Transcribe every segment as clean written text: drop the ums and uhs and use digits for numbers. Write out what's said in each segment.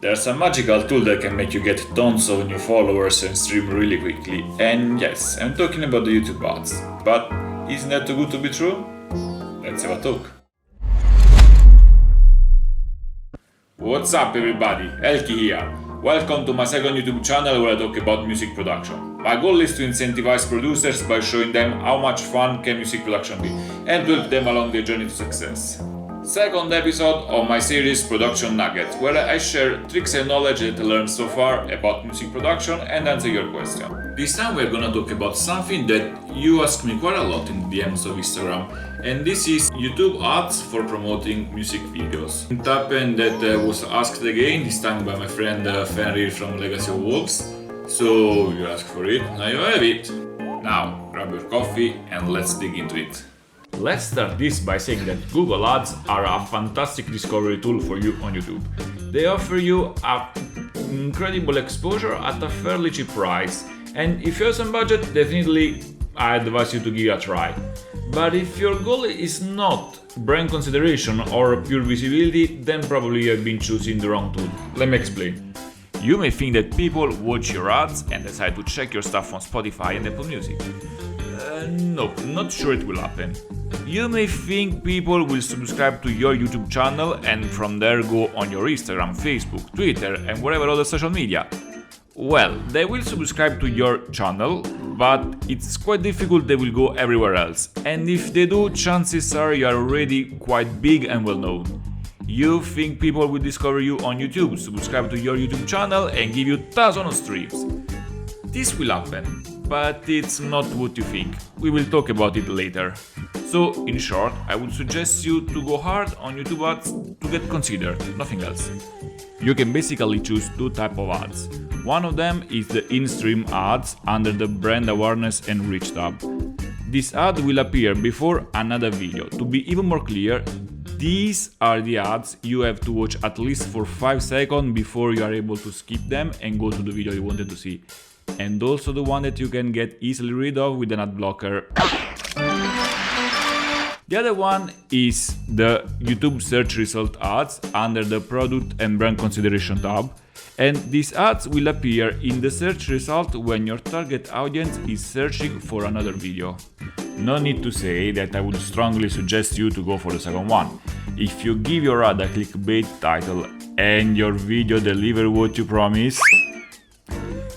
There's a magical tool that can make you get tons of new followers and stream really quickly. And yes, I'm talking about the YouTube ads. But isn't that too good to be true? Let's have a talk. What's up everybody, Elki here. Welcome to my second YouTube channel where I talk about music production. My goal is to incentivize producers by showing them how much fun can music production be and to help them along their journey to success. Second episode of my series Production Nuggets, where I share tricks and knowledge that I learned so far about music production and answer your question. This time we're gonna talk about something that you ask me quite a lot in the DMs of Instagram, and this is YouTube ads for promoting music videos. It happened that I was asked again, this time by my friend Fenrir from Legacy of Wolves. So you asked for it, now you have it. Now grab your coffee and let's dig into it. Let's start this by saying that Google Ads are a fantastic discovery tool for you on YouTube. They offer you incredible exposure at a fairly cheap price, and if you have some budget, definitely I advise you to give it a try. But if your goal is not brand consideration or pure visibility, then probably you have been choosing the wrong tool. Let me explain. You may think that people watch your ads and decide to check your stuff on Spotify and Apple Music. Nope, not sure it will happen. You may think people will subscribe to your YouTube channel and from there go on your Instagram, Facebook, Twitter and whatever other social media. Well, they will subscribe to your channel, but it's quite difficult they will go everywhere else. And if they do, chances are you are already quite big and well known. You think people will discover you on YouTube, subscribe to your YouTube channel and give you thousands of streams. This will happen, but it's not what you think. We will talk about it later. So, in short, I would suggest you to go hard on YouTube ads to get considered, nothing else. You can basically choose two types of ads. One of them is the in-stream ads under the brand awareness and reach tab. This ad will appear before another video. To be even more clear, these are the ads you have to watch at least for 5 seconds before you are able to skip them and go to the video you wanted to see. And also the one that you can get easily rid of with an ad blocker. The other one is the YouTube search result ads under the product and brand consideration tab, and these ads will appear in the search result when your target audience is searching for another video. No need to say that I would strongly suggest you to go for the second one. If you give your ad a clickbait title and your video delivers what you promise,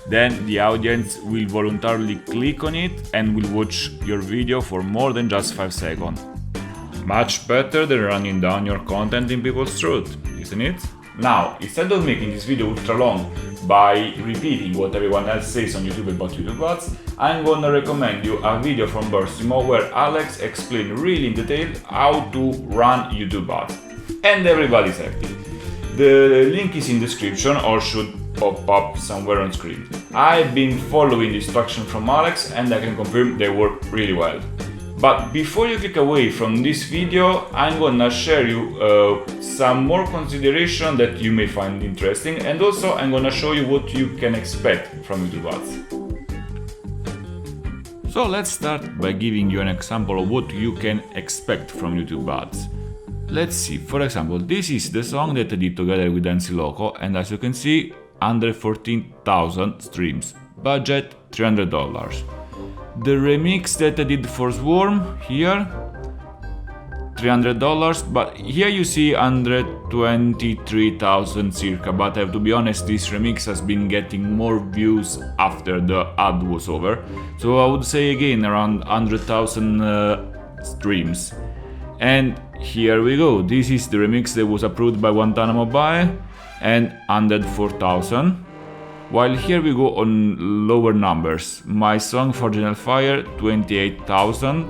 then the audience will voluntarily click on it and will watch your video for more than just 5 seconds. Much better than running down your content in people's throat, isn't it? Now, instead of making this video ultra long by repeating what everyone else says on YouTube about YouTube ads, I'm gonna recommend you a video from Bursimo where Alex explains really in detail how to run YouTube ads. And everybody's happy. The link is in the description or should pop up somewhere on screen. I've been following the instructions from Alex and I can confirm they work really well. But before you click away from this video, I'm gonna share you some more consideration that you may find interesting, and also I'm gonna show you what you can expect from YouTube ads. So let's start by giving you an example of what you can expect from YouTube ads. Let's see, for example, this is the song that I did together with Dancy Loco, and as you can see, under 14,000 streams, budget $300. The remix that I did for Swarm here, $300, but here you see 123,000 circa, but I have to be honest, this remix has been getting more views after the ad was over, so I would say again around 100,000 streams. And here we go, this is the remix that was approved by Guantanamo Bay and 104,000. While here we go on lower numbers. My song Forged in Fire 28,000,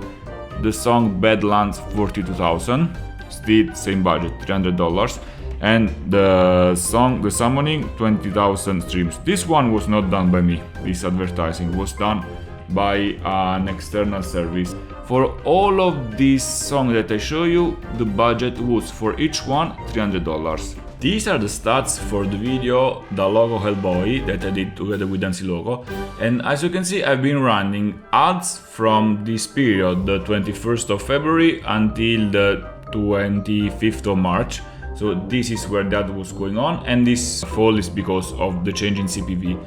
the song Badlands 42,000, still same budget $300, and the song The Summoning 20,000 streams. This one was not done by me, this advertising was done by an external service. For all of these songs that I show you, the budget was for each one $300. These are the stats for the video The Logo Hellboy that I did together with Dancy Loco, and as you can see I've been running ads from this period, the 21st of February until the 25th of March, So this is where that was going on, and this fall is because of the change in CPV.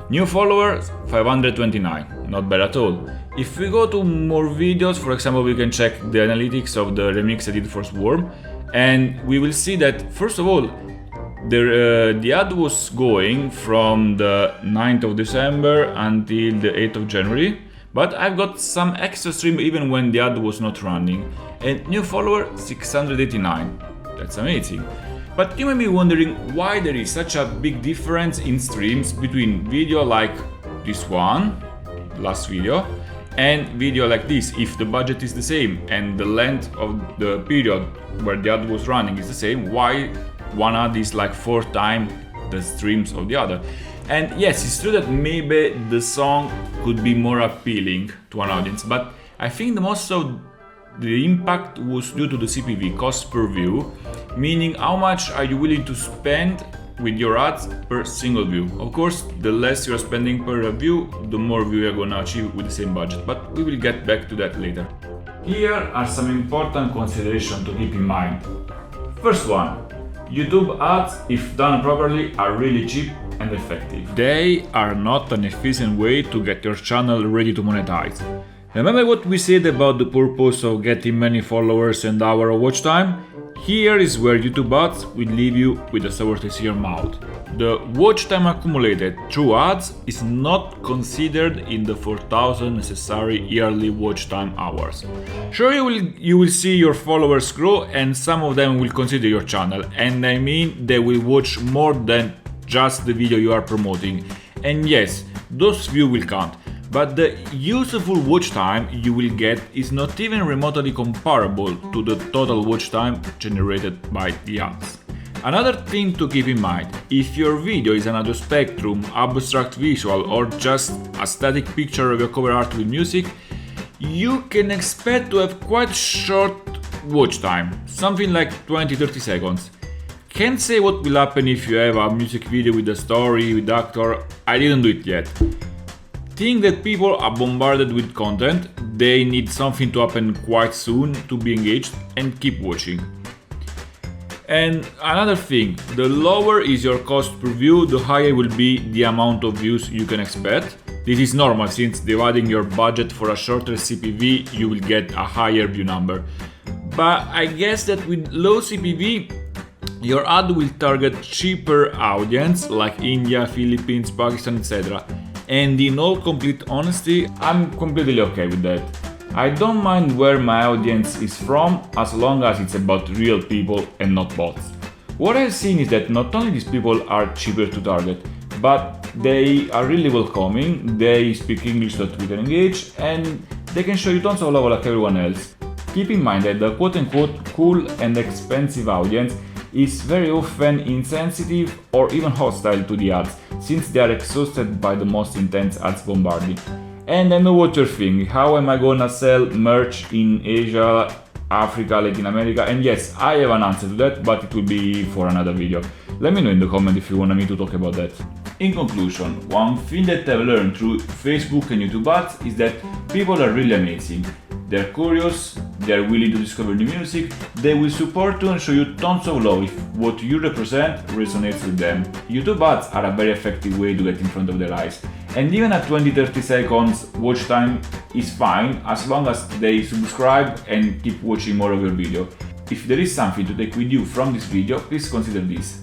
New followers 529, not bad at all. If we go to more videos, for example, we can check the analytics of the remix I did for Swarm, and we will see that first of all the ad was going from the 9th of December until the 8th of January, but I've got some extra stream even when the ad was not running, and new follower 689. That's amazing. But you may be wondering why there is such a big difference in streams between video like this one, last video, and video like this. If the budget is the same and the length of the period where the ad was running is the same, why one ad is like 4 times the streams of the other? And yes, it's true that maybe the song could be more appealing to an audience, but I think the most of the impact was due to the CPV, cost per view, meaning how much are you willing to spend with your ads per single view. Of course, the less you're spending per view, the more view you're gonna achieve with the same budget, but we will get back to that later. Here are some important considerations to keep in mind. First one, YouTube ads, if done properly, are really cheap and effective. They are not an efficient way to get your channel ready to monetize. Remember what we said about the purpose of getting many followers and hour of watch time? Here is where YouTube ads will leave you with a sour taste in your mouth. The watch time accumulated through ads is not considered in the 4,000 necessary yearly watch time hours. Sure, you will see your followers grow and some of them will consider your channel, and I mean they will watch more than just the video you are promoting. And yes, those views will count. But the useful watch time you will get is not even remotely comparable to the total watch time generated by the ads. Another thing to keep in mind, if your video is an audio spectrum, abstract visual, or just a static picture of your cover art with music, you can expect to have quite short watch time, something like 20-30 seconds. Can't say what will happen if you have a music video with a story, with actor, I didn't do it yet. Think that people are bombarded with content, they need something to happen quite soon to be engaged and keep watching. And another thing, the lower is your cost per view, the higher will be the amount of views you can expect. This is normal since dividing your budget for a shorter CPV you will get a higher view number. But I guess that with low CPV your ad will target cheaper audience like India, Philippines, Pakistan, etc. And in all complete honesty, I'm completely okay with that. I don't mind where my audience is from as long as it's about real people and not bots. What I've seen is that not only these people are cheaper to target, but they are really welcoming, they speak English that we can engage, and they can show you tons of love like everyone else. Keep in mind that the quote-unquote cool and expensive audience is very often insensitive or even hostile to the ads, since they are exhausted by the most intense ads bombarding. And I know what you're thinking, how am I gonna sell merch in Asia, Africa, Latin America? And yes, I have an answer to that, but it will be for another video. Let me know in the comment if you want me to talk about that. In conclusion, one thing that I've learned through Facebook and YouTube ads is that people are really amazing. They're curious, they're willing to discover new music, they will support you and show you tons of love if what you represent resonates with them. YouTube ads are a very effective way to get in front of their eyes. And even at 20-30 seconds watch time is fine as long as they subscribe and keep watching more of your video. If there is something to take with you from this video, please consider this.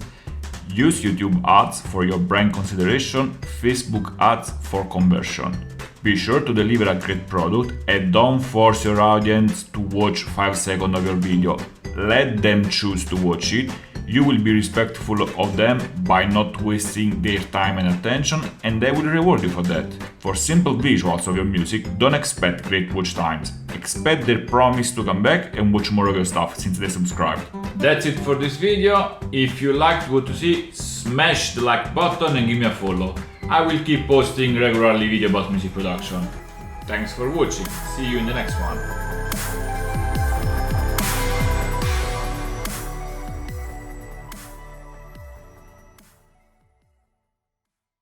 Use YouTube ads for your brand consideration, Facebook ads for conversion. Be sure to deliver a great product and don't force your audience to watch 5 seconds of your video. Let them choose to watch it. You will be respectful of them by not wasting their time and attention, and they will reward you for that. For simple visuals of your music, don't expect great watch times. Expect their promise to come back and watch more of your stuff since they subscribed. That's it for this video. If you liked what you see, smash the like button and give me a follow. I will keep posting regularly video about music production. Thanks for watching. See you in the next one.